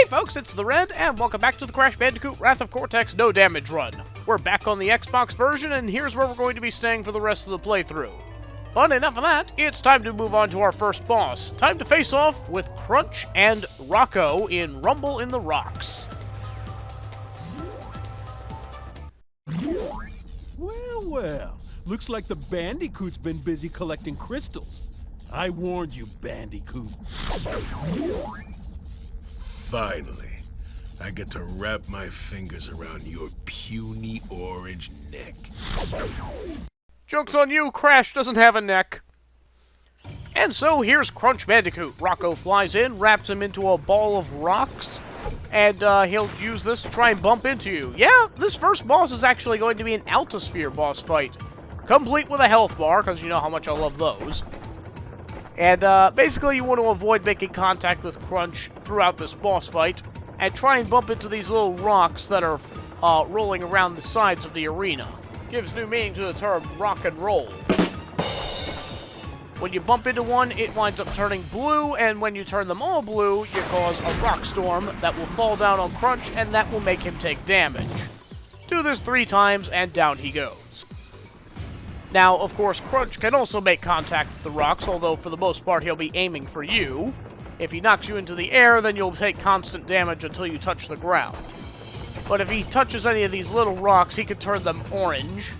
folks, it's the Red, and welcome back to the Crash Bandicoot Wrath of Cortex No Damage Run. We're back on the Xbox version, and here's where we're going to be staying for the rest of the playthrough. But enough of that, it's time to move on to our first boss. Time to face off with Crunch and Rocko in Rumble in the Roks. Well, looks like the Bandicoot's been busy collecting crystals. I warned you, Bandicoot. Finally, I get to wrap my fingers around your puny orange neck. Joke's on you, Crash doesn't have a neck. And so here's Crunch Bandicoot. Rocko flies in, wraps him into a ball of rocks, and he'll use this to try and bump into you. Yeah, this first boss is actually going to be an Altasphere boss fight, complete with a health bar, because you know how much I love those. And basically you want to avoid making contact with Crunch throughout this boss fight, and try and bump into these little rocks that are rolling around the sides of the arena. Gives new meaning to the term rock and roll. When you bump into one, it winds up turning blue, and when you turn them all blue, you cause a rock storm that will fall down on Crunch, and that will make him take damage. Do this 3 times, and down he goes. Now, of course, Crunch can also make contact with the rocks, although for the most part he'll be aiming for you. If he knocks you into the air, then you'll take constant damage until you touch the ground. But if he touches any of these little rocks, he can turn them orange.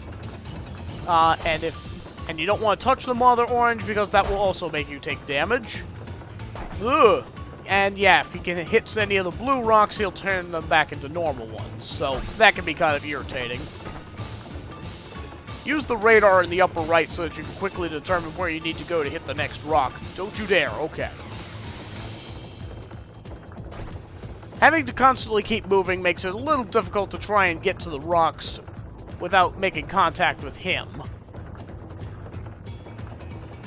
And you don't want to touch them while they're orange, because that will also make you take damage. Ugh. And yeah, if he can hit any of the blue rocks, he'll turn them back into normal ones. So that can be kind of irritating. Use the radar in the upper right so that you can quickly determine where you need to go to hit the next rock. Don't you dare, okay. Having to constantly keep moving makes it a little difficult to try and get to the rocks without making contact with him.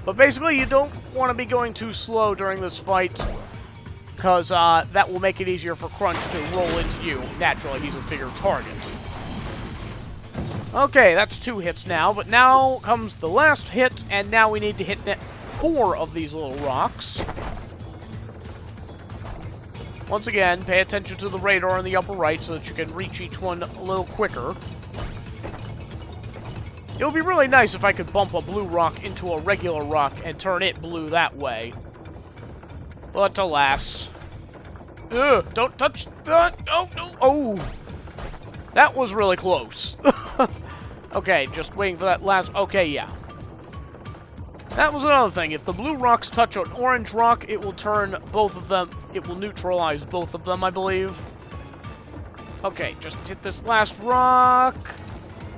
But basically, you don't want to be going too slow during this fight, because that will make it easier for Crunch to roll into you. Naturally, he's a bigger target. Okay, that's 2 hits now, but now comes the last hit, and now we need to hit 4 of these little rocks. Once again, pay attention to the radar in the upper right so that you can reach each one a little quicker. It would be really nice if I could bump a blue rock into a regular rock and turn it blue that way. But alas. Ugh, don't touch that! Oh, no! Oh! That was really close. Okay, just waiting for that last... Okay, yeah. That was another thing. If the blue rocks touch an orange rock, it will turn both of them... It will neutralize both of them, I believe. Okay, just hit this last rock.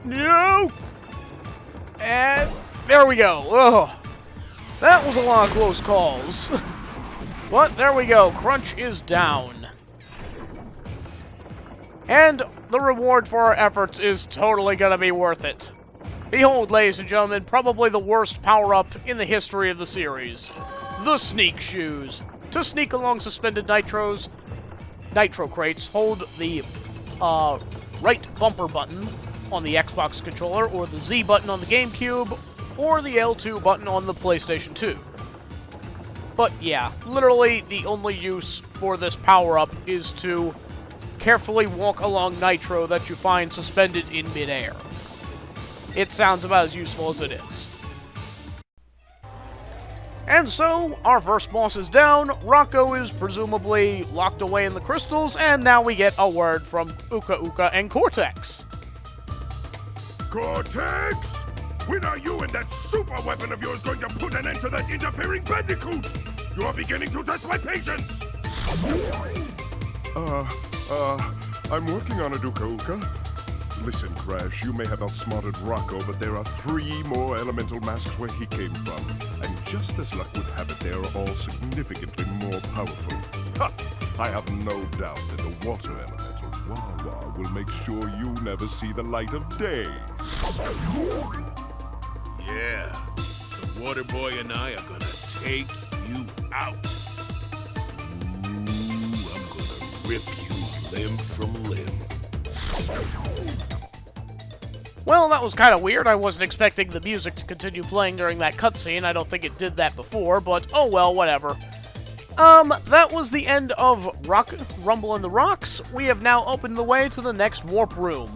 No! And there we go. Ugh. That was a lot of close calls. But there we go. Crunch is down. And the reward for our efforts is totally going to be worth it. Behold, ladies and gentlemen, probably the worst power-up in the history of the series. The Sneak Shoes. To sneak along suspended nitro crates, hold the right bumper button on the Xbox controller, or the Z button on the GameCube, or the L2 button on the PlayStation 2. But yeah, literally the only use for this power-up is to carefully walk along nitro that you find suspended in midair. It sounds about as useful as it is. And so, our first boss is down, Rocko is presumably locked away in the crystals, and now we get a word from Uka Uka and Cortex. Cortex! When are you and that super weapon of yours going to put an end to that interfering Bandicoot? You are beginning to test my patience! I'm working on it, Uka Uka. Listen, Crash, you may have outsmarted Rocko, but there are 3 more elemental masks where he came from. And just as luck would have it, they are all significantly more powerful. Ha! I have no doubt that the water elemental, Wawa, will make sure you never see the light of day. Yeah, the water boy and I are gonna take you out. Ooh, I'm gonna rip you limb from limb. Well, that was kind of weird. I wasn't expecting the music to continue playing during that cutscene. I don't think it did that before, but oh well, whatever. That was the end of Rumble in the Rocks. We have now opened the way to the next warp room.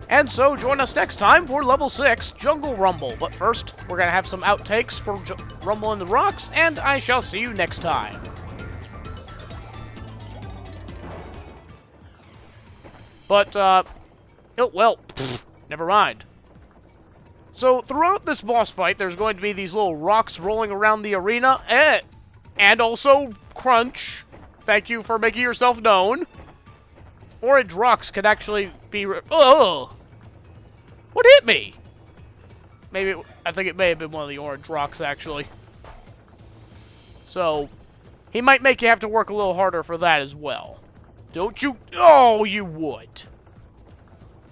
And so, join us next time for Level 6, Jungle Rumble. But first, we're gonna have some outtakes for Rumble in the Rocks, and I shall see you next time. But, never mind. So, throughout this boss fight, there's going to be these little rocks rolling around the arena, and also Crunch. Thank you for making yourself known. Orange rocks could actually be... Ugh! What hit me? I think it may have been one of the orange rocks, actually. So, he might make you have to work a little harder for that as well. Don't you... Oh, you would.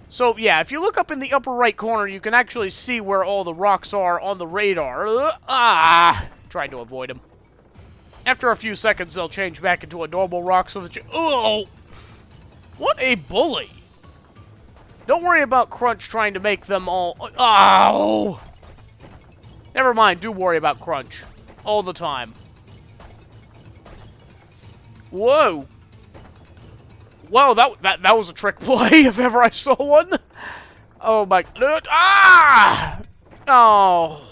So, yeah, if you look up in the upper right corner, you can actually see where all the rocks are on the radar. Tried to avoid them. After a few seconds, they'll change back into a normal rock so that you... Oh! What a bully! Don't worry about Crunch trying to make them all... Oh! Never mind, do worry about Crunch. All the time. Whoa! Wow, that was a trick play, if ever I saw one. Oh my... Ah! Oh...